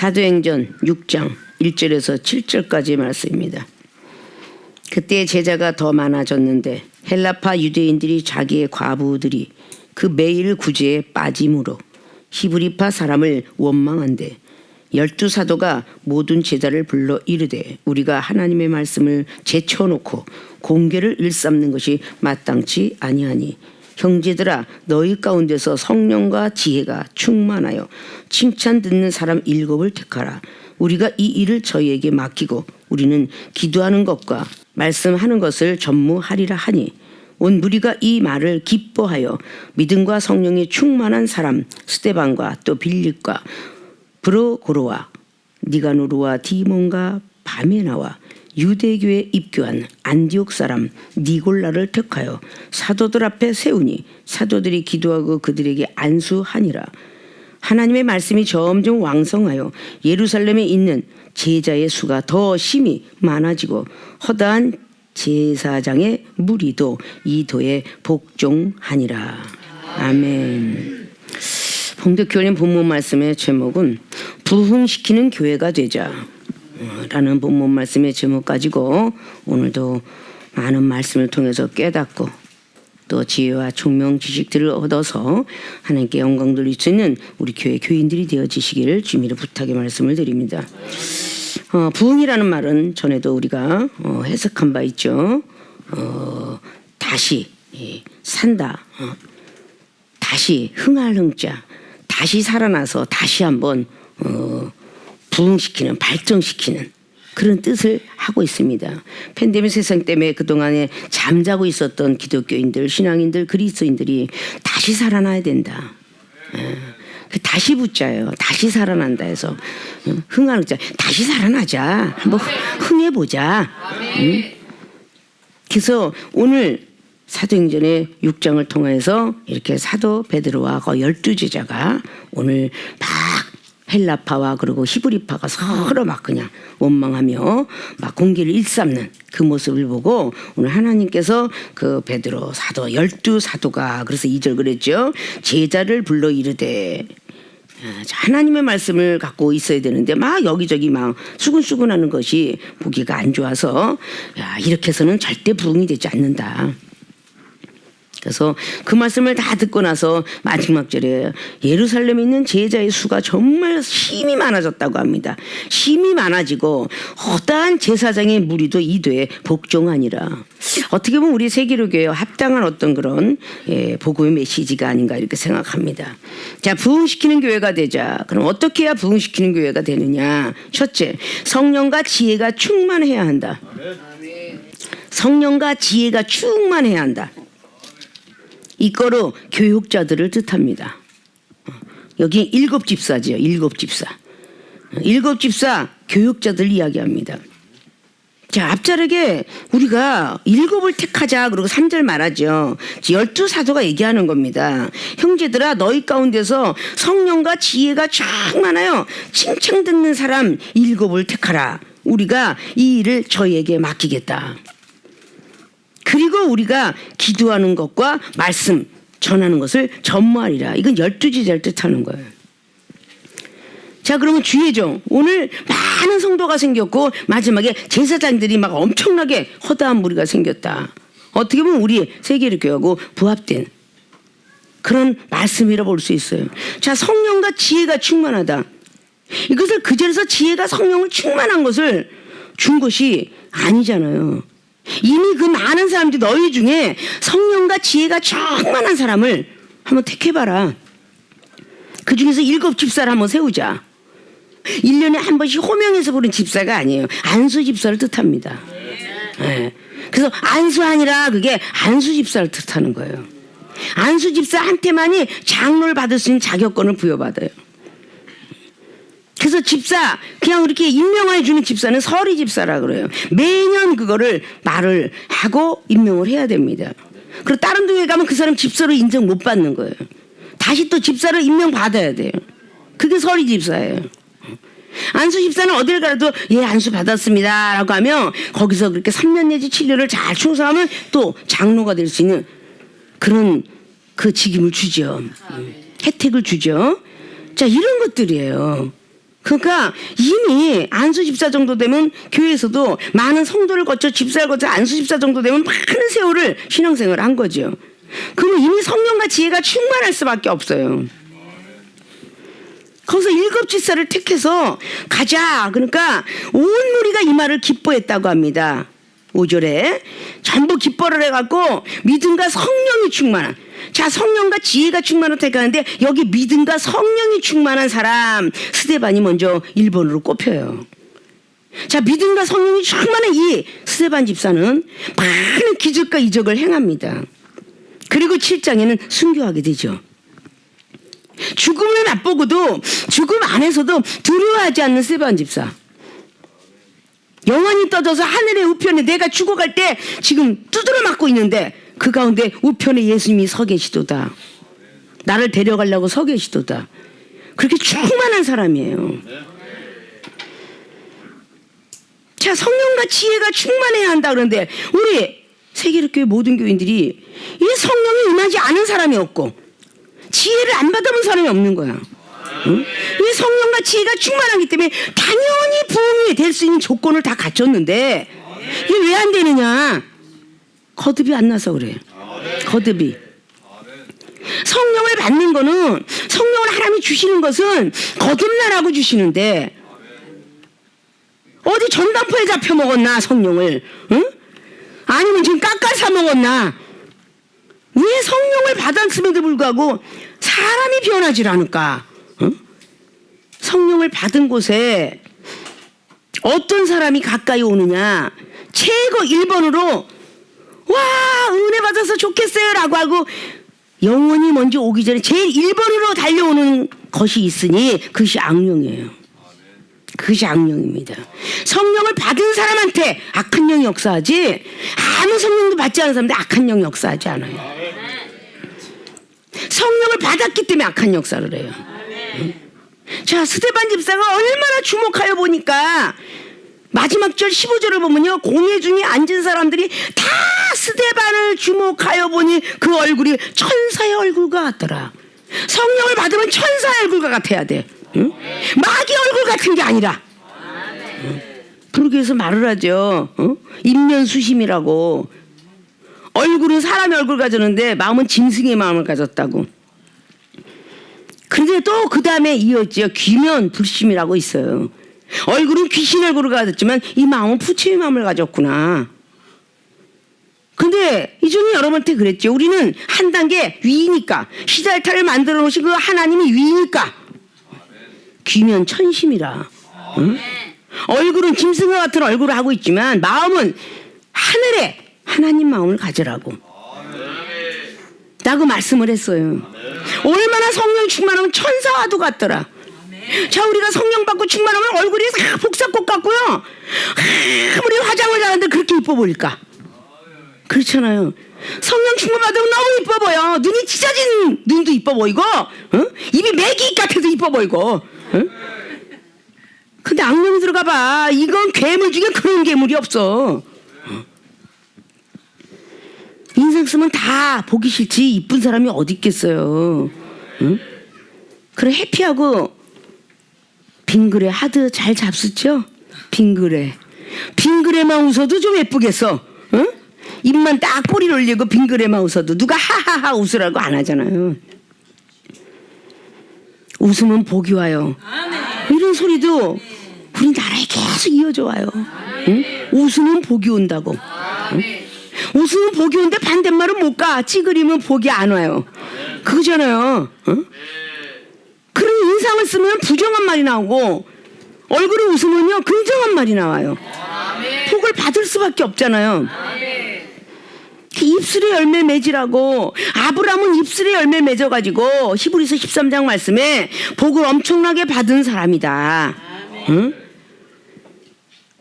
사도행전 6장 1절에서 7절까지의 말씀입니다. 그때 제자가 더 많아졌는데 헬라파 유대인들이 자기의 과부들이 그 매일 구제에 빠짐으로 히브리파 사람을 원망한데 12사도가 모든 제자를 불러 이르되 우리가 하나님의 말씀을 제쳐놓고 공개를 일삼는 것이 마땅치 아니하니 형제들아 너희 가운데서 성령과 지혜가 충만하여 칭찬 듣는 사람 7을 택하라. 우리가 이 일을 저희에게 맡기고 우리는 기도하는 것과 말씀하는 것을 전무하리라 하니 온 무리가 이 말을 기뻐하여 믿음과 성령이 충만한 사람 스데반과 또 빌립과 브로고로와 니가노르와 디몬과 바메나와 유대교에 입교한 안디옥 사람 니골라를 택하여 사도들 앞에 세우니 사도들이 기도하고 그들에게 안수하니라. 하나님의 말씀이 점점 왕성하여 예루살렘에 있는 제자의 수가 더 심히 많아지고 허다한 제사장의 무리도 이 도에 복종하니라. 아멘. 봉독교님 본문 말씀의 제목은 부흥시키는 교회가 되자 라는 본문 말씀의 제목 가지고 오늘도 많은 말씀을 통해서 깨닫고 또 지혜와 총명 지식들을 얻어서 하나님께 영광 돌릴 수 있는 우리 교회 교인들이 되어지시기를 주님으로 부탁의 말씀을 드립니다. 부흥이라는 말은 전에도 우리가 해석한 바 있죠. 다시 산다, 다시 흥할 흥자, 다시 살아나서 다시 한번 부흥시키는, 발전시키는 그런 뜻을 하고 있습니다. 팬데믹 세상 때문에 그동안에 잠자고 있었던 기독교인들, 신앙인들, 그리스도인들이 다시 살아나야 된다. 다시 붙자요. 다시 살아난다 해서 흥하는 자, 다시 살아나자. 한번 흥해보자. 그래서 오늘 사도행전의 6장을 통해서 이렇게 사도 베드로와 12제자가 오늘 막 헬라파와 그리고 히브리파가 서로 막 그냥 원망하며 막 공기를 일삼는 그 모습을 보고 오늘 하나님께서 그 베드로 사도 12사도가 그래서 2절 그랬죠. 제자를 불러 이르되 하나님의 말씀을 갖고 있어야 되는데 막 여기저기 막 수근수근하는 것이 보기가 안 좋아서 야, 이렇게 해서는 절대 부흥이 되지 않는다. 그래서 그 말씀을 다 듣고 나서 마지막 절에 예루살렘에 있는 제자의 수가 정말 힘이 많아졌다고 합니다. 힘이 많아지고 허다한 제사장의 무리도 이도에 복종하니라. 어떻게 보면 우리 세계교회에 합당한 어떤 그런 복음의 메시지가 아닌가 이렇게 생각합니다. 자, 부흥시키는 교회가 되자. 그럼 어떻게 해야 부흥시키는 교회가 되느냐. 첫째, 성령과 지혜가 충만해야 한다. 성령과 지혜가 충만해야 한다. 이거로 교육자들을 뜻합니다. 여기 7집사지요. 7집사. 7집사 교육자들 이야기합니다. 자, 앞자락에 우리가 7을 택하자 그러고 3절 말하죠. 12사도가 얘기하는 겁니다. 형제들아 너희 가운데서 성령과 지혜가 충만하여 칭찬 듣는 사람 7을 택하라. 우리가 이 일을 저희에게 맡기겠다. 그리고 우리가 기도하는 것과 말씀 전하는 것을 전무하리라. 이건 12제자를 뜻하는 거예요. 자, 그러면 주의종. 오늘 많은 성도가 생겼고 마지막에 제사장들이 막 엄청나게 허다한 무리가 생겼다. 어떻게 보면 우리 세계교회하고 부합된 그런 말씀이라 볼 수 있어요. 자, 성령과 지혜가 충만하다. 이것을 그 절에서 지혜가 성령을 충만한 것을 준 것이 아니잖아요. 이미 그 많은 사람들이 너희 중에 성령과 지혜가 충만한 사람을 한번 택해봐라. 그 중에서 7집사를 한번 세우자. 1년에 한 번씩 호명해서 부른 집사가 아니에요. 안수집사를 뜻합니다. 네. 그래서 안수하니라 그게 안수집사를 뜻하는 거예요. 안수집사한테만이 장로를 받을 수 있는 자격권을 부여받아요. 그래서 집사 그냥 이렇게 임명해 주는 집사는 서리집사라 그래요. 매년 그거를 말을 하고 임명을 해야 됩니다. 그리고 다른 교회 가면 그 사람 집사로 인정 못 받는 거예요. 다시 또 집사를 임명받아야 돼요. 그게 서리집사예요. 안수집사는 어딜 가도 예 안수 받았습니다 라고 하면 거기서 그렇게 3년 내지 7년을 잘 충성하면 또 장로가 될 수 있는 그런 그 직임을 주죠. 혜택을 주죠. 자, 이런 것들이에요. 그러니까 이미 안수 집사 정도 되면 교회에서도 많은 성도를 거쳐 집사를 거쳐 안수 집사 정도 되면 많은 세월을 신앙생활을 한 거죠. 그러면 이미 성령과 지혜가 충만할 수밖에 없어요. 거기서 7 집사를 택해서 가자. 그러니까 온 무리가 이 말을 기뻐했다고 합니다. 5절에 전부 기뻐를 해갖고 믿음과 성령이 충만한, 자, 성령과 지혜가 충만한 택하는데 여기 믿음과 성령이 충만한 사람 스데반이 먼저 1번으로 꼽혀요. 자, 믿음과 성령이 충만한 이 스데반 집사는 많은 기적과 이적을 행합니다. 그리고 7장에는 순교하게 되죠. 죽음을 맛보고도 죽음 안에서도 두려워하지 않는 스데반 집사. 영원히 떠져서 하늘의 우편에 내가 죽어갈 때 지금 두드러 맞고 있는데 그 가운데 우편에 예수님이 서 계시도다. 나를 데려가려고 서 계시도다. 그렇게 충만한 사람이에요. 자, 성령과 지혜가 충만해야 한다 그러는데 우리 세계력교회 모든 교인들이 이 성령이 임하지 않은 사람이 없고 지혜를 안 받아본 사람이 없는 거야. 응? 이 성령과 지혜가 충만하기 때문에 당연히 부흥이 될 수 있는 조건을 다 갖췄는데 이게 왜 안 되느냐? 거듭이 안 나서 그래. 거듭이. 성령을 받는 거는, 성령을 하나님이 주시는 것은 거듭나라고 주시는데 어디 전당포에 잡혀 먹었나 성령을? 응? 아니면 지금 깎아서 먹었나? 왜 성령을 받았음에도 불구하고 사람이 변하질 않을까? 응? 성령을 받은 곳에 어떤 사람이 가까이 오느냐? 최고 1번으로 와, 은혜 받아서 좋겠어요 라고 하고 영원히 먼저 오기 전에 제일 1번으로 달려오는 것이 있으니 그것이 악령이에요. 그것이 악령입니다. 성령을 받은 사람한테 악한 영이 역사하지 아무 성령도 받지 않은 사람한테 악한 영이 역사하지 않아요. 성령을 받았기 때문에 악한 역사를 해요. 자, 스데반 집사가 얼마나 주목하여 보니까 마지막 절 15절을 보면요, 공회 중에 앉은 사람들이 다 스데반을 주목하여 보니 그 얼굴이 천사의 얼굴과 같더라. 성령을 받으면 천사의 얼굴과 같아야 돼. 응? 마귀 얼굴 같은 게 아니라. 응? 그러기 위해서 말을 하죠. 응? 인면수심이라고. 얼굴은 사람의 얼굴 가졌는데 마음은 짐승의 마음을 가졌다고. 그런데 또 그 다음에 이어지요. 귀면불심이라고 있어요. 얼굴은 귀신 얼굴을 가졌지만 이 마음은 부처의 마음을 가졌구나. 근데 이전에 여러분한테 그랬죠. 우리는 한 단계 위니까, 시달타를 만들어 놓으신 그 하나님이 위니까 귀면 천심이라. 응? 얼굴은 짐승과 같은 얼굴을 하고 있지만 마음은 하늘에 하나님 마음을 가지라고 라고 말씀을 했어요. 얼마나 성령 충만하면 천사와도 같더라. 자, 우리가 성령 받고 충만하면 얼굴이 복사꽃 같고요, 아무리 화장을 잘하는데 그렇게 이뻐 보일까? 그렇잖아요. 성령 충만 받으면 너무 이뻐 보여. 눈이 찢어진 눈도 이뻐 보이고, 어? 입이 메기 같아도 이뻐 보이고. 어? 근데 악령이 들어가 봐. 이건 괴물 중에 그런 괴물이 없어. 인생 쓰면 다 보기 싫지 이쁜 사람이 어디 있겠어요. 응? 그래, 해피하고 빙그레 하드 잘 잡수죠? 빙그레만 웃어도 좀 예쁘겠어. 응? 입만 딱 꼬리를 올리고 빙그레만 웃어도 누가 하하하 웃으라고 안 하잖아요. 웃으면 복이 와요. 이런 소리도 우리나라에 계속 이어져 와요. 응? 웃으면 복이 온다고. 응? 웃으면 복이 오는데 반대말은 못 가. 찌그리면 복이 안 와요. 그거잖아요. 응? 그런 인상을 쓰면 부정한 말이 나오고 얼굴을 웃으면요 긍정한 말이 나와요. 복을 받을 수밖에 없잖아요. 입술의 열매 맺으라고. 아브라함은 입술의 열매 맺어가지고 히브리서 13장 말씀에 복을 엄청나게 받은 사람이다. 응?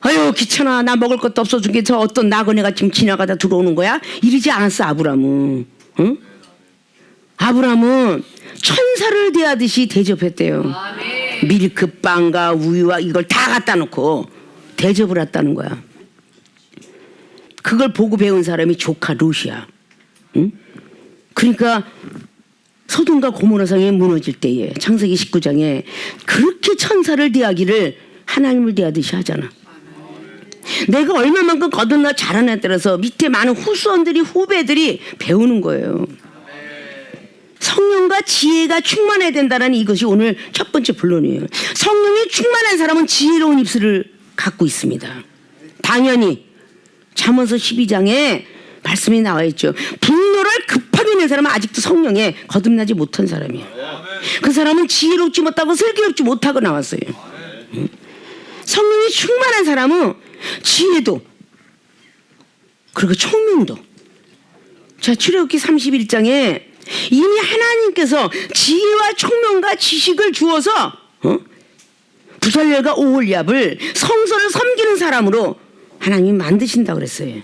아유, 귀찮아. 나 먹을 것도 없어 준게 저 어떤 나그네가 지금 지나가다 들어오는 거야? 이러지 않았어, 아브라함은. 응? 아브라함은 천사를 대하듯이 대접했대요. 밀크빵과 우유와 이걸 다 갖다 놓고 대접을 했다는 거야. 그걸 보고 배운 사람이 조카 롯이야. 응? 그러니까 소돔과 고모라 성이 무너질 때에 창세기 19장에 그렇게 천사를 대하기를 하나님을 대하듯이 하잖아. 내가 얼마만큼 거듭나 자라나에 따라서 밑에 많은 후손들이 후배들이 배우는 거예요. 성령과 지혜가 충만해야 된다는 이것이 오늘 첫 번째 본론이에요. 성령이 충만한 사람은 지혜로운 입술을 갖고 있습니다. 당연히 잠언서 12장에 말씀이 나와 있죠. 분노를 급하게 낸 사람은 아직도 성령에 거듭나지 못한 사람이에요. 그 사람은 지혜롭지 못하고 슬기롭지 못하고 나왔어요. 성령이 충만한 사람은 지혜도 그리고聪明도. 자, 출애굽기 31장에 이미 하나님께서 지혜와 총명과 지식을 주어서 부살렐과 오홀리압을 성소를 섬기는 사람으로 하나님이 만드신다고 그랬어요.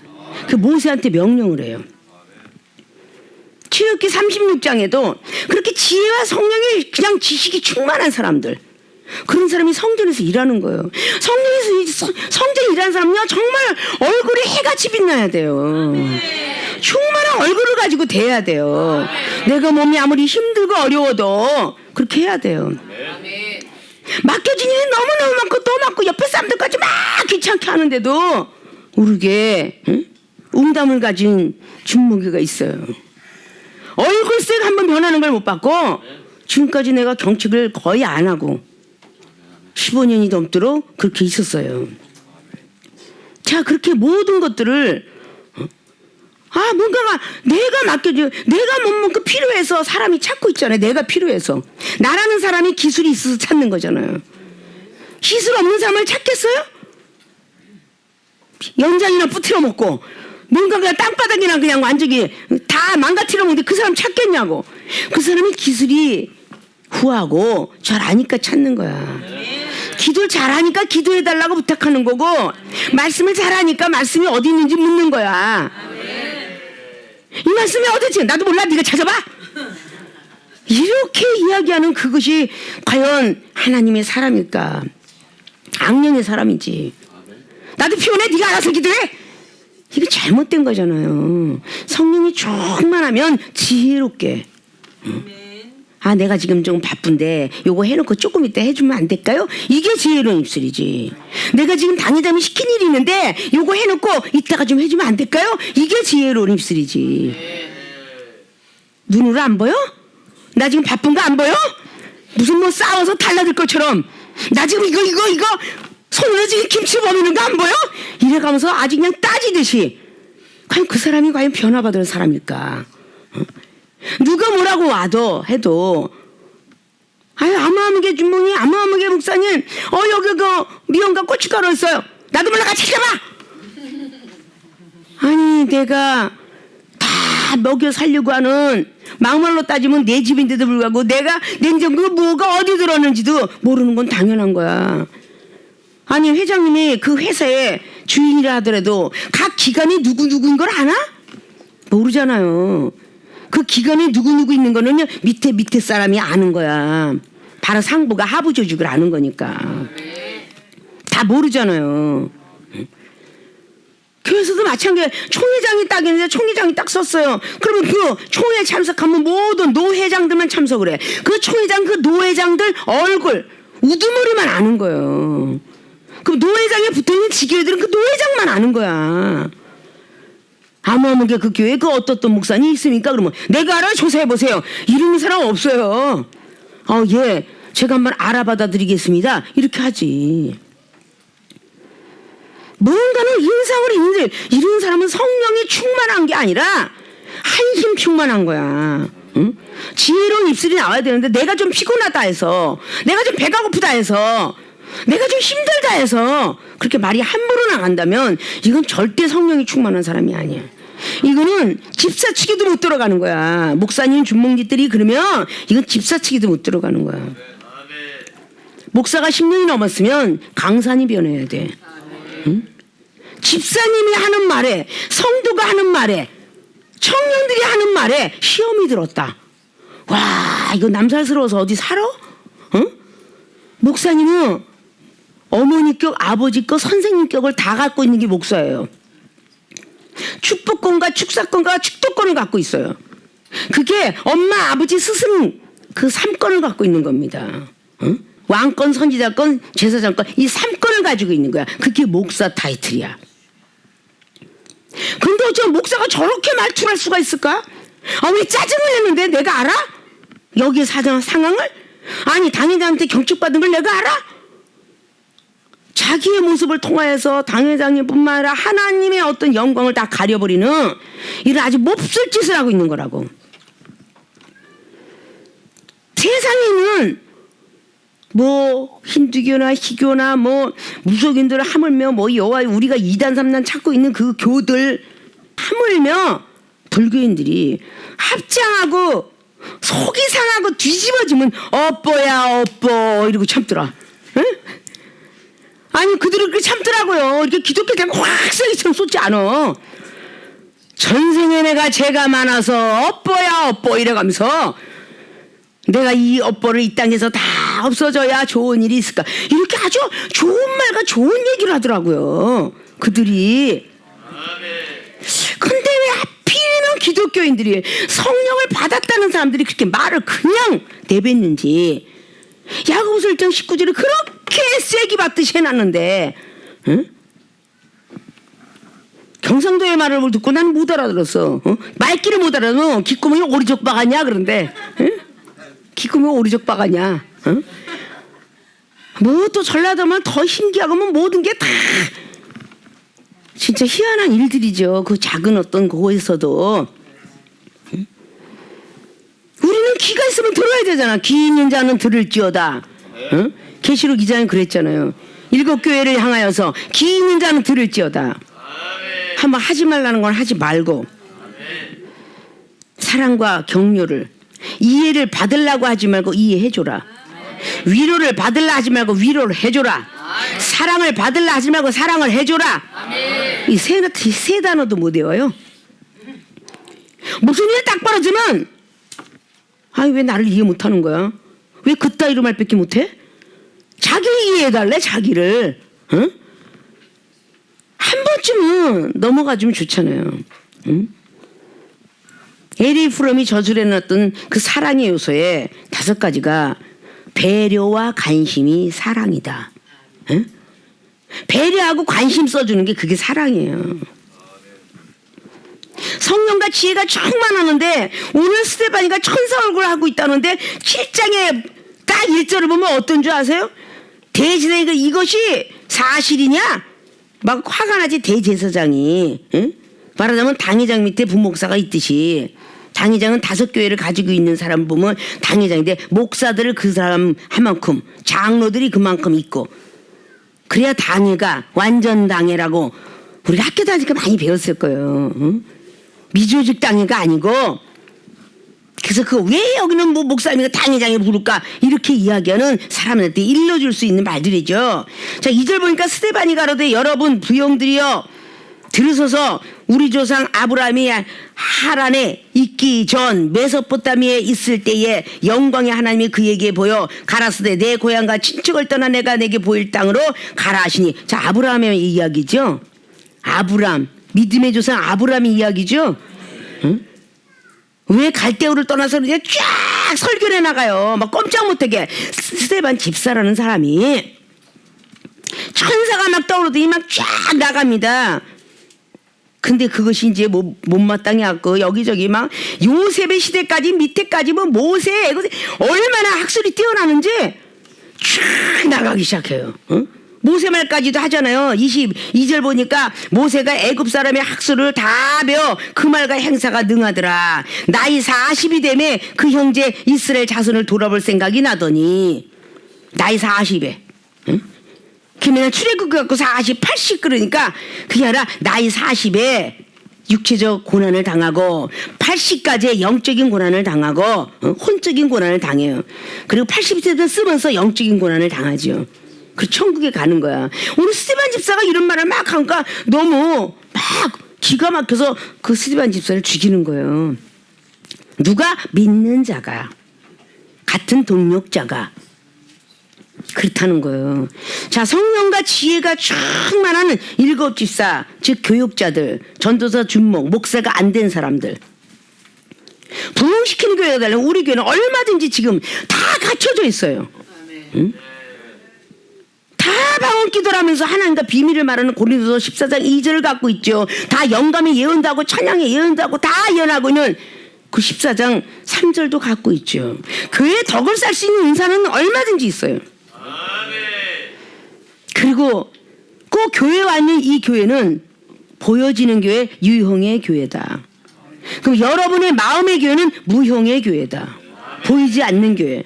그 모세한테 명령을 해요. 출애굽기 36장에도 그렇게 지혜와 성령이 그냥 지식이 충만한 사람들, 그런 사람이 성전에서 일하는 거예요. 성전에 일하는 사람은요 정말 얼굴이 해같이 빛나야 돼요. 충만한 얼굴을 가지고 돼야 돼요. 내가 몸이 아무리 힘들고 어려워도 그렇게 해야 돼요. 맡겨진 일이 너무너무 많고 또 많고 옆에 사람들까지 막 귀찮게 하는데도 모르게 응담을 가진 준목이가 있어요. 얼굴색 한번 변하는 걸 못 봤고 지금까지 내가 경책을 거의 안 하고 15년이 넘도록 그렇게 있었어요. 자, 그렇게 모든 것들을 뭔가가 내가 맡겨줘, 내가 그 필요해서 사람이 찾고 있잖아요. 내가 필요해서. 나라는 사람이 기술이 있어서 찾는 거잖아요. 기술 없는 사람을 찾겠어요? 연장이나 부트려 먹고 뭔가 그냥 땅바닥이나 그냥 완전히 다 망가뜨려 먹는데 그 사람 찾겠냐고. 그 사람이 기술이 후하고 잘 아니까 찾는 거야. 기도를 잘하니까 기도해달라고 부탁하는 거고, 말씀을 잘하니까 말씀이 어디 있는지 묻는 거야. 이 말씀이 어디지? 나도 몰라. 네가 찾아봐. 이렇게 이야기하는 그것이 과연 하나님의 사람일까? 악령의 사람이지. 나도 피곤해. 네가 알아서 기도해. 이게 잘못된 거잖아요. 성령이 충만하면 지혜롭게. 내가 지금 좀 바쁜데 요거 해놓고 조금 이따 해주면 안 될까요? 이게 지혜로운 입술이지. 내가 지금 당회장이 시킨 일이 있는데 요거 해놓고 이따가 좀 해주면 안 될까요? 이게 지혜로운 입술이지. 눈으로 안 보여? 나 지금 바쁜 거 안 보여? 무슨 뭐 싸워서 달라들 것처럼 나 지금 이거 손으로 지금 김치 버무는 거 안 보여? 이래가면서 아주 그냥 따지듯이. 과연 그 사람이 과연 변화받을 사람일까? 누가 뭐라고 와도 해도 아무아무개 주몽이 아무아무개 목사님 여기 그 미원과 고춧가루 있어요. 나도 몰라 같이 찾아봐. 아니 내가 다 먹여 살려고 하는, 막말로 따지면 내 집인데도 불구하고 내가 냉장고에 뭐가 어디 들었는지도 모르는 건 당연한 거야. 아니 회장님이 그 회사의 주인이라 하더라도 각 기관이 누구누구인 걸 아나? 모르잖아요. 그 기관에 누구누구 있는 거는요 밑에 사람이 아는 거야. 바로 상부가 하부 조직을 아는 거니까. 다 모르잖아요. 교회에서도 마찬가지예요. 총회장이 딱 있는데 총회장이 딱 썼어요. 그러면 그 총회 참석하면 모든 노회장들만 참석을 해. 그 총회장 그 노회장들 얼굴 우두머리만 아는 거예요. 그럼 노회장에 붙어있는 지교회들은 그 노회장만 아는 거야. 아무아무개 그 교회에 그 어떤 목사님 있습니까? 그러면 내가 알아요. 조사해보세요. 이러는 사람 없어요. 예, 제가 한번 알아봐다 드리겠습니다. 이렇게 하지. 뭔가는 인상을 있는데 이런 사람은 성령이 충만한 게 아니라 한심 충만한 거야. 응? 지혜로운 입술이 나와야 되는데 내가 좀 피곤하다 해서, 내가 좀 배가 고프다 해서, 내가 좀 힘들다 해서 그렇게 말이 함부로 나간다면 이건 절대 성령이 충만한 사람이 아니야. 이거는 집사치기도 못 들어가는 거야. 목사님 준목님들이 그러면 이건 집사치기도 못 들어가는 거야. 목사가 10년이 넘었으면 강산이 변해야 돼. 응? 집사님이 하는 말에, 성도가 하는 말에, 청년들이 하는 말에 시험이 들었다. 와, 이거 남살스러워서 어디 살아? 응? 목사님은 어머니격, 아버지격, 선생님격을 다 갖고 있는 게 목사예요. 축복권과 축사권과 축도권을 갖고 있어요. 그게 엄마 아버지 스승 그 3권을 갖고 있는 겁니다. 왕권, 선지자권, 제사장권 이 3권을 가지고 있는 거야. 그게 목사 타이틀이야. 근데 어째 목사가 저렇게 말투를 할 수가 있을까? 왜 짜증을 내는데 내가 알아? 여기에 상황을? 아니 당회장한테 경축받은 걸 내가 알아? 자기의 모습을 통하여서 당회장님 뿐만 아니라 하나님의 어떤 영광을 다 가려버리는 이런 아주 몹쓸 짓을 하고 있는 거라고. 세상에는 뭐 힌두교나 희교나 뭐 무속인들 하물며 뭐 여와 우리가 2단 3단 찾고 있는 그 교들 하물며 불교인들이 합장하고 속이 상하고 뒤집어지면 업보야 업보 이러고 참더라. 응? 아니 그들은 그렇게 참더라고요. 이렇게 기독교가 확 세기처럼 쏟지 않아. 전생에 내가 죄가 많아서 업보야 업보 이래가면서 내가 이 업보를 이 땅에서 다 없어져야 좋은 일이 있을까 이렇게 아주 좋은 말과 좋은 얘기를 하더라고요 그들이. 근데 왜 하필이면 기독교인들이 성령을 받았다는 사람들이 그렇게 말을 그냥 내뱉는지. 야고보서 1장 19절에 그렇게 세게 받듯이 해놨는데 응? 경상도의 말을 듣고 나는 못 알아들었어. 말귀를 못 알아들어. 귓구멍이 오리족 박았냐 그런데 응? 귓구멍이 오리족 박았냐. 응? 뭐 또 전라도면 더 신기하고 뭐 모든 게 다 진짜 희한한 일들이죠. 그 작은 어떤 곳에서도. 응? 우리는 귀가 있으면 들어야 되잖아. 귀 있는 자는 들을지어다. 응? 계시록 2장에 그랬잖아요. 7교회를 향하여서 귀 있는 자는 들을지어다. 한번 하지 말라는 건 하지 말고 사랑과 격려를 이해를 받으려고 하지 말고 이해해줘라. 위로를 받으려 하지 말고 위로를 해줘라. 사랑을 받으려 하지 말고 사랑을 해줘라. 이 세 단어도 못 외워요. 무슨 일 딱 벌어지면 아니 왜 나를 이해 못하는 거야? 왜 그따위로 말밖에 못해? 자기를 이해해달래 자기를. 응? 한 번쯤은 넘어가주면 좋잖아요. 응? 에리 프롬이 저술해놨던 그 사랑의 요소에 5가지가 배려와 관심이 사랑이다. 응? 배려하고 관심 써주는 게 그게 사랑이에요. 성령과 지혜가 충만하는데 오늘 스데반이가 천사 얼굴을 하고 있다는데 7장에 딱 1절을 보면 어떤 줄 아세요? 대제사장이 이것이 사실이냐? 막 화가 나지 대제사장이. 응? 말하자면 당회장 밑에 부목사가 있듯이 당회장은 5교회를 가지고 있는 사람 보면 당회장인데 목사들을 그 사람 한만큼 장로들이 그만큼 있고 그래야 당회가 완전 당회라고 우리 학교 다니니까 많이 배웠을 거예요. 응? 미조직 당회가 아니고 그래서 그 왜 여기는 뭐 목사님이 당회장에 부를까 이렇게 이야기하는 사람한테 일러줄 수 있는 말들이죠. 자 2절 보니까 스데반이 가로되 여러분 부형들이여 들으소서 우리 조상 아브라함이 하란에 있기 전 메소포타미아에 있을 때에 영광의 하나님이 그에게 보여 가라사대 내 고향과 친척을 떠나 내가 내게 보일 땅으로 가라 하시니. 자 아브라함의 이야기죠. 아브라함 믿음의 조상 아브라함의 이야기죠. 응? 왜 갈대우를 떠나서 그냥 쫙 설교해 나가요. 막 꼼짝 못하게. 스데반 집사라는 사람이 천사가 막 떠오르더니 막 쫙 나갑니다. 근데 그것이 이제 못마땅해 갖고 여기저기 막 요셉의 시대까지 밑에까지 뭐 모세 얼마나 학술이 뛰어나는지 쫙 나가기 시작해요. 응? 모세 말까지도 하잖아요. 22절 보니까 모세가 애굽 사람의 학술을 다 배워 그 말과 행사가 능하더라. 나이 40이 되매 그 형제 이스라엘 자손을 돌아볼 생각이 나더니 나이 40에 응? 그러면 출애굽 갖고 40, 80 그러니까 그게 아니라 나이 40에 육체적 고난을 당하고 80까지의 영적인 고난을 당하고 혼적인 고난을 당해요. 그리고 80세 쓰면서 영적인 고난을 당하죠. 그 천국에 가는 거야. 오늘 스데반 집사가 이런 말을 막 하니까 너무 막 기가 막혀서 그 스데반 집사를 죽이는 거예요. 누가? 믿는 자가 같은 동력자가 그렇다는 거예요. 자 성령과 지혜가 충만한 7 집사 즉 교육자들 전도사 준목 목사가 안 된 사람들 부흥시키는 교회가 되려면 우리 교회는 얼마든지 지금 다 갖춰져 있어요. 응? 다 방언 기도를 하면서 하나님과 비밀을 말하는 고린도서 14장 2절을 갖고 있죠. 다 영감의 예언도 하고 찬양의 예언도 하고 다 예언하고 있는 그 14장 3절도 갖고 있죠. 교회에 덕을 쌓을 수 있는 은사는 얼마든지 있어요. 그리고 꼭 교회에 와 있는 이 교회는 보여지는 교회, 유형의 교회다. 그럼 여러분의 마음의 교회는 무형의 교회다. 보이지 않는 교회.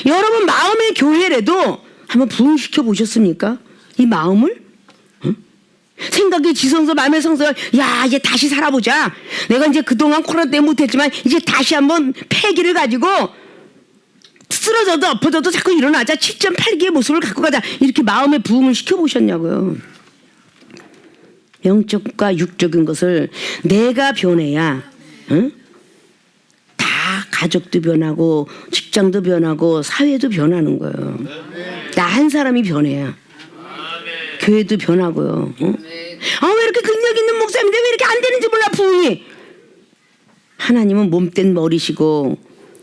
여러분 마음의 교회라도 한번 부흥시켜 보셨습니까? 이 마음을? 응? 생각의 지성서, 마음의 성서, 야 이제 다시 살아보자. 내가 이제 그동안 코로나 때문에 못했지만 이제 다시 한번 패기를 가지고 쓰러져도 엎어져도 자꾸 일어나자. 7.8기의 모습을 갖고 가자. 이렇게 마음의 부흥을 시켜보셨냐고요. 영적과 육적인 것을 내가 변해야, 응? 다 가족도 변하고 직장도 변하고 사회도 변하는 거예요. 나 한 사람이 변해야 교회도 변하고요. 응? 왜 이렇게 능력 있는 목사인데 왜 이렇게 안 되는지 몰라 부흥이. 하나님은 몸된 머리시고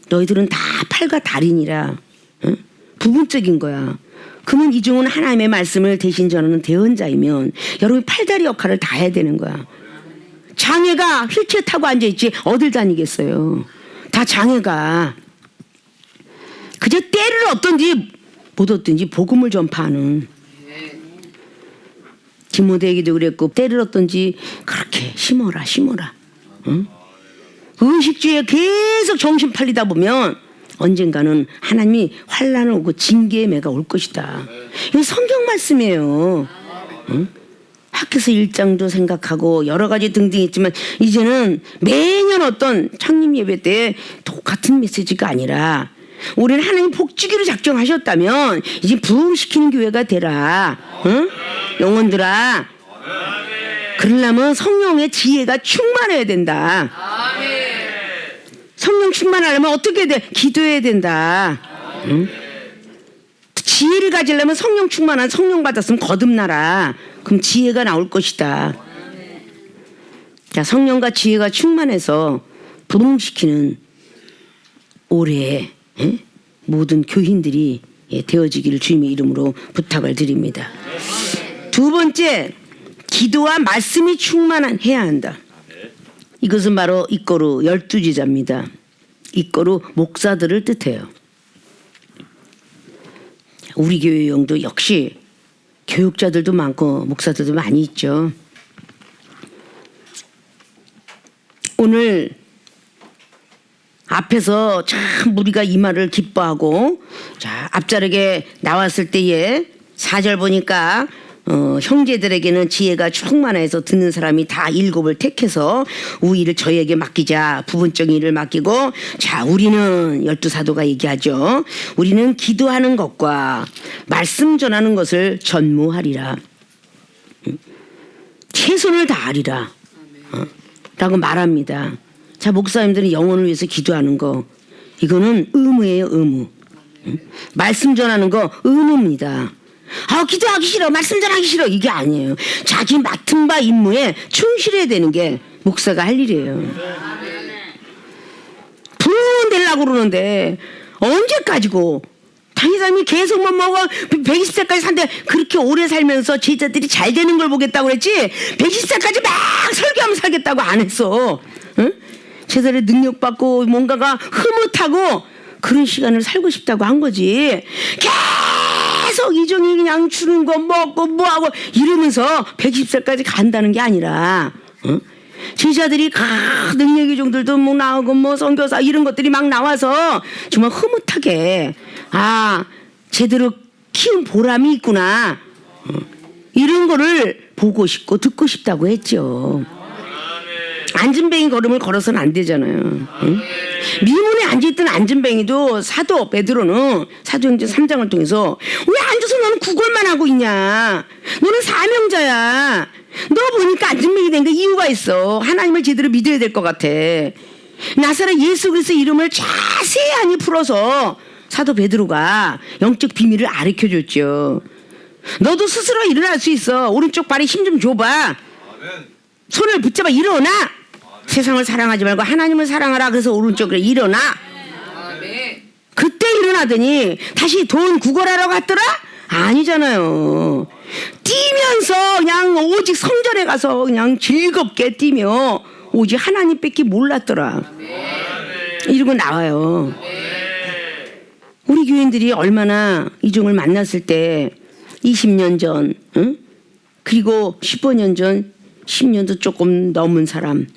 너희들은 다 팔과 다리니라. 응? 부분적인 거야. 그러면 이중은 하나님의 말씀을 대신 전하는 대언자이면 여러분이 팔다리 역할을 다 해야 되는 거야. 장애가 휠체어 타고 앉아있지 어딜 다니겠어요. 다 장애가 그저 때를 얻든지 못 얻든지 복음을 전파하는. 디모데에게도 그랬고 때를 얻든지 그렇게 심어라. 응? 의식주의에 계속 정신 팔리다 보면 언젠가는 하나님이 환난을 오고 징계의 매가 올 것이다. 이건 성경 말씀이에요. 응? 학교에서 일장도 생각하고 여러 가지 등등 있지만 이제는 매년 어떤 창립 예배 때 똑같은 메시지가 아니라 우리는 하나님 복주기로 작정하셨다면 이제 부흥시키는 교회가 되라. 응? 영혼들아. 그러려면 성령의 지혜가 충만해야 된다. 성령 충만하려면 어떻게 돼? 기도해야 된다. 응? 지혜를 가지려면 성령 충만한 성령 받았으면 거듭나라. 그럼 지혜가 나올 것이다. 자, 성령과 지혜가 충만해서 부흥시키는 올해 모든 교인들이 되어지기를 주님의 이름으로 부탁을 드립니다. 두 번째, 기도와 말씀이 충만해야 한다. 이것은 바로 이꼬르 12제자입니다. 이꼬르 목사들을 뜻해요. 우리 교회 용도 역시 교육자들도 많고 목사들도 많이 있죠. 오늘 앞에서 참 우리가 이 말을 기뻐하고 자 앞자락에 나왔을 때에 4절 보니까 형제들에게는 지혜가 충만해서 듣는 사람이 다 7을 택해서 우위를 저에게 맡기자. 부분적인 일을 맡기고 자 우리는 12사도가 얘기하죠. 우리는 기도하는 것과 말씀 전하는 것을 전무하리라. 최선을 다하리라. 라고 말합니다. 자 목사님들은 영혼을 위해서 기도하는 거 이거는 의무예요. 의무. 말씀 전하는 거 의무입니다. 기도하기 싫어. 말씀 전하기 싫어. 이게 아니에요. 자기 맡은 바 임무에 충실해야 되는 게 목사가 할 일이에요. 부흥 되려고 그러는데 언제까지고 당회장님이 계속 먹어 120세까지 산대. 그렇게 오래 살면서 제자들이 잘 되는 걸 보겠다고 그랬지 120세까지 막 설교하면 살겠다고 안 했어. 응? 제자들의 능력받고 뭔가가 흐뭇하고 그런 시간을 살고 싶다고 한 거지. 계속 이종이 그냥 주는 거 먹고 뭐하고 이러면서 120세까지 간다는 게 아니라 제자들이 능력의 종들도 뭐 나오고 뭐 선교사 이런 것들이 막 나와서 정말 흐뭇하게 제대로 키운 보람이 있구나 이런 거를 보고 싶고 듣고 싶다고 했죠. 안전뱅이 걸음을 걸어서는 안 되잖아요. 응? 미문에 앉아있던 안전뱅이도 사도 베드로는 사도행전 3장을 통해서 왜 앉아서 너는 구걸만 하고 있냐. 너는 사명자야. 너 보니까 안전뱅이 된 게 이유가 있어. 하나님을 제대로 믿어야 될 것 같아. 나사렛 예수 그리스도 이름을 자세히 풀어서 사도 베드로가 영적 비밀을 가르쳐줬죠. 너도 스스로 일어날 수 있어. 오른쪽 발에 힘 좀 줘봐. 손을 붙잡아 일어나. 세상을 사랑하지 말고 하나님을 사랑하라. 그래서 오른쪽으로 일어나. 그때 일어나더니 다시 돈 구걸하러 갔더라? 아니잖아요. 뛰면서 그냥 오직 성전에 가서 그냥 즐겁게 뛰며 오직 하나님 뺏기 몰랐더라. 이러고 나와요. 우리 교인들이 얼마나 이종을 만났을 때 20년 전, 응? 그리고 15년 전, 10년도 조금 넘은 사람,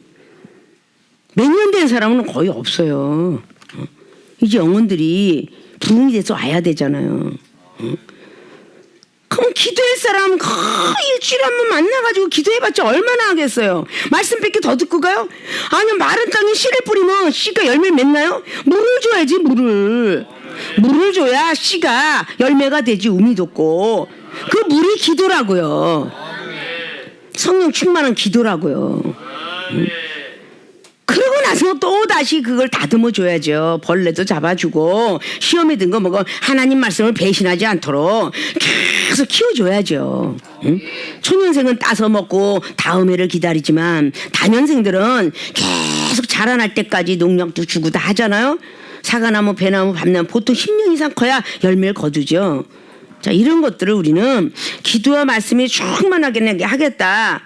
몇 년 된 사람은 거의 없어요. 이제 영혼들이 부흥이 돼서 와야 되잖아요. 그럼 기도할 사람 일주일에 한 번 만나가지고 기도해봤자 얼마나 하겠어요. 말씀 뺏기 더 듣고 가요? 아니 마른 땅에 씨를 뿌리면 씨가 열매를 맺나요? 물을 줘야지. 물을 줘야 씨가 열매가 되지. 우미 돋고 그 물이 기도라고요. 성령 충만한 기도라고요. 그러고 나서 또 다시 그걸 다듬어 줘야죠. 벌레도 잡아주고 시험에 든 거 뭐고 하나님 말씀을 배신하지 않도록 계속 키워줘야죠. 응? 초년생은 따서 먹고 다음 해를 기다리지만 다년생들은 계속 자라날 때까지 농약도 주고 다 하잖아요. 사과나무, 배나무, 밤나무 보통 10년 이상 커야 열매를 거두죠. 자, 이런 것들을 우리는 기도와 말씀이 충만하게 하겠다.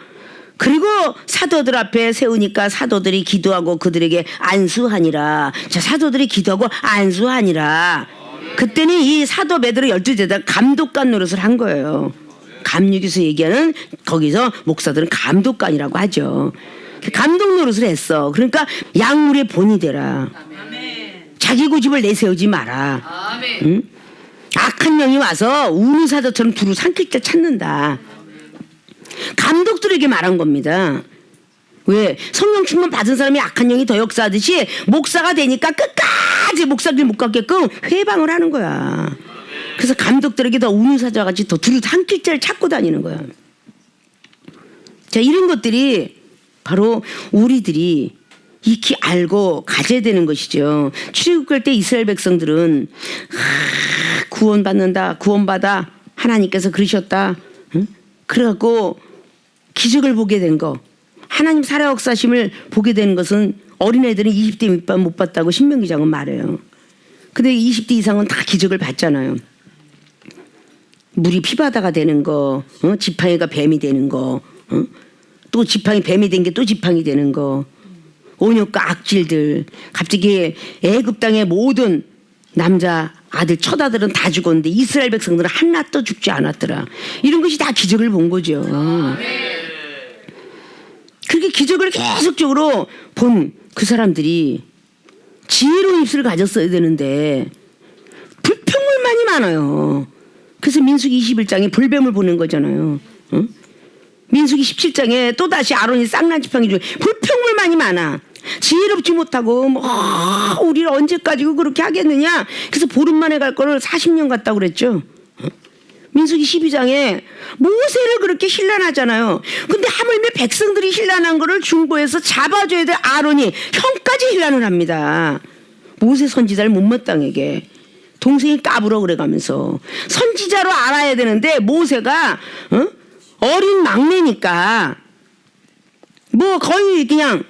그리고 사도들 앞에 세우니까 사도들이 기도하고 그들에게 안수하니라. 자, 사도들이 기도하고 안수하니라. 그때는 이 사도 베드로 12제자가 감독관 노릇을 한 거예요. 감리교에서 얘기하는 거기서 목사들은 감독관이라고 하죠. 감독 노릇을 했어. 그러니까 약물의 본이 되라. 자기 고집을 내세우지 마라. 응? 악한 영이 와서 우는 사자처럼 두루 삼킬 때 찾는다. 감독들에게 말한 겁니다. 왜? 성령 충만 받은 사람이 악한 영이 더 역사하듯이 목사가 되니까 끝까지 목사길 못 가게끔 회방을 하는 거야. 그래서 감독들에게 더 우는 사자같이 더 두루 삼킬 때를 찾고 다니는 거야. 자, 이런 것들이 바로 우리들이 익히 알고 가져야 되는 것이죠. 출애굽할 때 이스라엘 백성들은 구원받는다, 구원받아, 하나님께서 그러셨다. 응? 그래갖고 기적을 보게 된 거, 하나님 살아 역사심을 보게 되는 것은 어린애들은 20대 밑밥 못 봤다고 신명기장은 말해요. 근데 20대 이상은 다 기적을 봤잖아요. 물이 피바다가 되는 거, 지팡이가 뱀이 되는 거, 또 지팡이 뱀이 된 게 또 지팡이 되는 거, 온역과 악질들, 갑자기 애굽 땅의 모든 남자 아들 처다들은 다 죽었는데 이스라엘 백성들은 하나도 죽지 않았더라. 이런 것이 다 기적을 본 거죠. 그렇게 기적을 계속적으로 본 그 사람들이 지혜로운 입술을 가졌어야 되는데 불평물만이 많아요. 그래서 민수기 21장에 불뱀을 보는 거잖아요. 응? 민수기 17장에 또다시 아론이 쌍난 지팡이 중에 불평물만이 많아. 지혜롭지 못하고 우리를 언제까지 그렇게 하겠느냐. 그래서 보름 만에 갈 거를 40년 갔다고 그랬죠. 민수기 12장에 모세를 그렇게 힐난하잖아요. 근데 하물며 백성들이 힐난한 거를 중보해서 잡아줘야 될 아론이 형까지 힐난을 합니다. 모세 선지자를 못마땅하게 동생이 까불어 그래가면서 선지자로 알아야 되는데 모세가 어린 막내니까 뭐 거의 그냥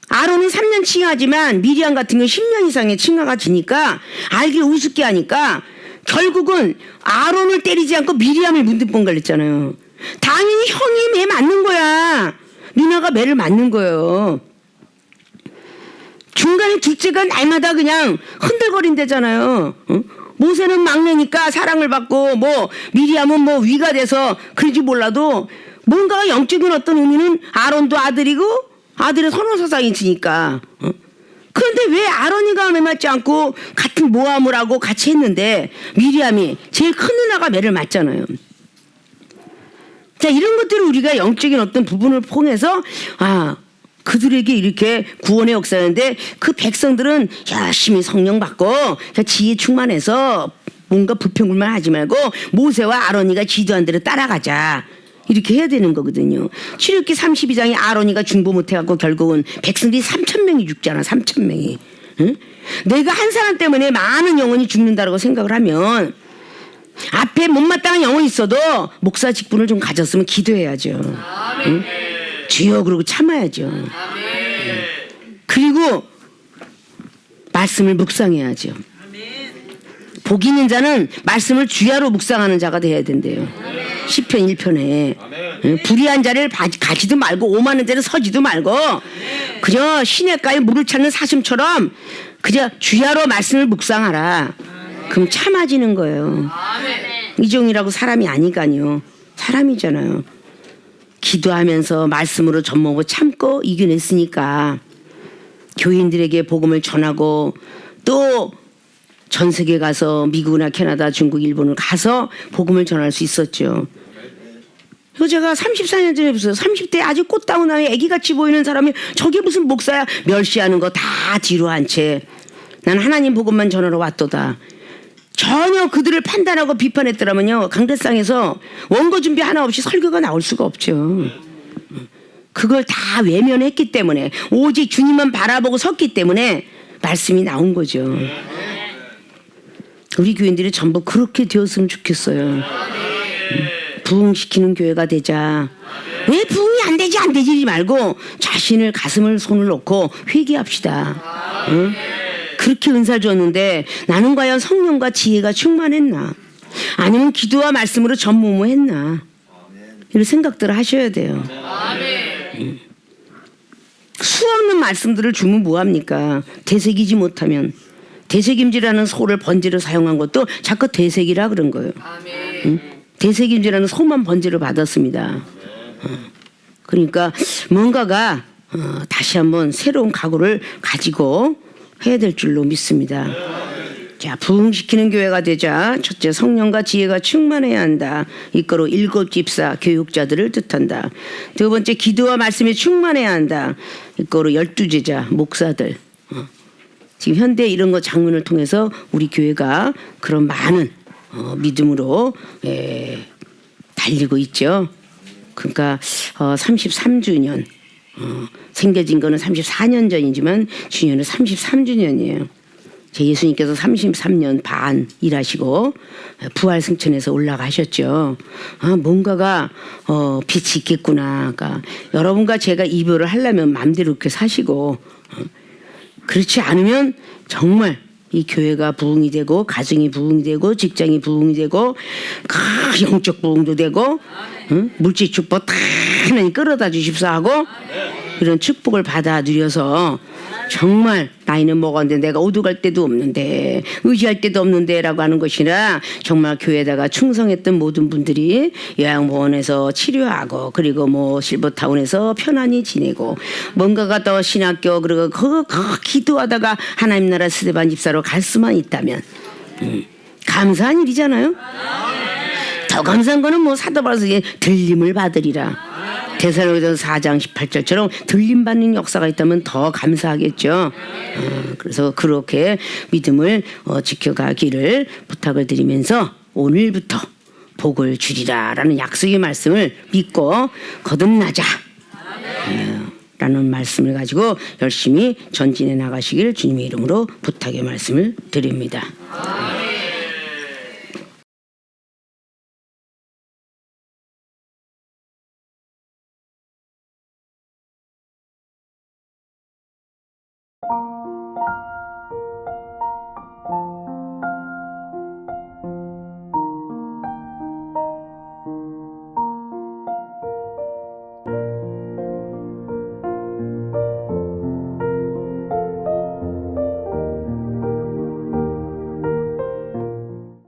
아론은 3년 칭하지만 미리암 같은 경우 10년 이상의 칭하가 지니까 알기 우습게 하니까 결국은 아론을 때리지 않고 미리암을 문득본 걸렸잖아요. 당연히 형이 매 맞는 거야. 누나가 매를 맞는 거예요. 중간에 둘째가 날마다 그냥 흔들거린대잖아요. 모세는 막내니까 사랑을 받고 뭐 미리암은 뭐 위가 돼서 그런지 몰라도 뭔가 영적인 어떤 의미는 아론도 아들이고 아들의 선호사상이 있으니까. 그런데 왜 아론이가 매 맞지 않고 같은 모함을 하고 같이 했는데 미리암이 제일 큰 누나가 매를 맞잖아요. 자, 이런 것들을 우리가 영적인 어떤 부분을 통해서 그들에게 이렇게 구원의 역사였는데 그 백성들은 열심히 성령 받고 지혜 충만해서 뭔가 불평불만 하지 말고 모세와 아론이가 지도한 대로 따라가자. 이렇게 해야 되는 거거든요. 출애굽기 32장에 아론이가 중보 못해갖고 결국은 백성들이 3,000명이 죽잖아. 3,000명이. 응? 내가 한 사람 때문에 많은 영혼이 죽는다고 생각을 하면 앞에 못마땅한 영혼이 있어도 목사 직분을 좀 가졌으면 기도해야죠. 응? 주여 그러고 참아야죠. 그리고 말씀을 묵상해야죠. 복 있는 자는 말씀을 주야로 묵상하는 자가 돼야 된대요. 시편 1편에 불의한 자를 가지도 말고 오만한 자를 서지도 말고 그저 시냇가에 물을 찾는 사슴처럼 그저 주야로 말씀을 묵상하라. 그럼 참아지는 거예요. 이종이라고 사람이 아니까요. 사람이잖아요. 기도하면서 말씀으로 젖먹고 참고 이겨냈으니까 교인들에게 복음을 전하고 또 전 세계 가서 미국이나 캐나다, 중국, 일본을 가서 복음을 전할 수 있었죠. 그래서 제가 34년 전에 봤어요. 30대 아주 꽃다운 나의 애기같이 보이는 사람이 저게 무슨 목사야. 멸시하는 거 다 뒤로 한 채 난 하나님 복음만 전하러 왔도다. 전혀 그들을 판단하고 비판했더라면요. 강대상에서 원고 준비 하나 없이 설교가 나올 수가 없죠. 그걸 다 외면했기 때문에 오직 주님만 바라보고 섰기 때문에 말씀이 나온 거죠. 우리 교인들이 전부 그렇게 되었으면 좋겠어요. 부흥시키는 교회가 되자. 왜 부흥이 안 되지 말고 자신을 가슴을 손을 놓고 회개합시다. 응? 그렇게 은사 줬는데 나는 과연 성령과 지혜가 충만했나? 아니면 기도와 말씀으로 전무후무했나? 이런 생각들을 하셔야 돼요. 수없는 말씀들을 주면 뭐합니까? 되새기지 못하면. 되새김질하는 소를 번제로 사용한 것도 자꾸 되새기라 그런 거예요. 응? 되새김질하는 소만 번제로 받았습니다. 그러니까 뭔가가 다시 한번 새로운 각오를 가지고 해야 될 줄로 믿습니다. 자, 부흥시키는 교회가 되자 첫째 성령과 지혜가 충만해야 한다. 이거로 7 집사 교육자들을 뜻한다. 두 번째 기도와 말씀에 충만해야 한다. 이거로 12 제자 목사들. 지금 현대 이런 거 장문을 통해서 우리 교회가 그런 많은 믿음으로 달리고 있죠. 그러니까 33주년 생겨진 거는 34년 전이지만 주년은 33주년이에요. 제 예수님께서 33년 반 일하시고 부활 승천해서 올라가셨죠. 뭔가가 빛이 있겠구나. 그러니까 여러분과 제가 이별을 하려면 마음대로 그렇게 사시고 그렇지 않으면 정말 이 교회가 부흥이 되고 가정이 부흥이 되고 직장이 부흥이 되고 영적 부흥도 되고 물질 축복 다 하나님 끌어다 주십사 하고 이런 축복을 받아 누려서 정말 나이는 먹었는데 내가 오죽할 데도 없는데 의지할 데도 없는데 라고 하는 것이라 정말 교회에다가 충성했던 모든 분들이 요양보원에서 치료하고 그리고 뭐 실버타운에서 편안히 지내고 뭔가가 더 신학교 그리고 그거 기도하다가 하나님 나라 스데반 집사로 갈 수만 있다면 감사한 일이잖아요. 더 감사한 거는 뭐 사도 바울서 들림을 받으리라. 데살로니가서 4장 18절처럼 들림받는 역사가 있다면 더 감사하겠죠. 그래서 그렇게 믿음을 지켜가기를 부탁을 드리면서 오늘부터 복을 주리라 라는 약속의 말씀을 믿고 거듭나자 라는 말씀을 가지고 열심히 전진해 나가시길 주님의 이름으로 부탁의 말씀을 드립니다.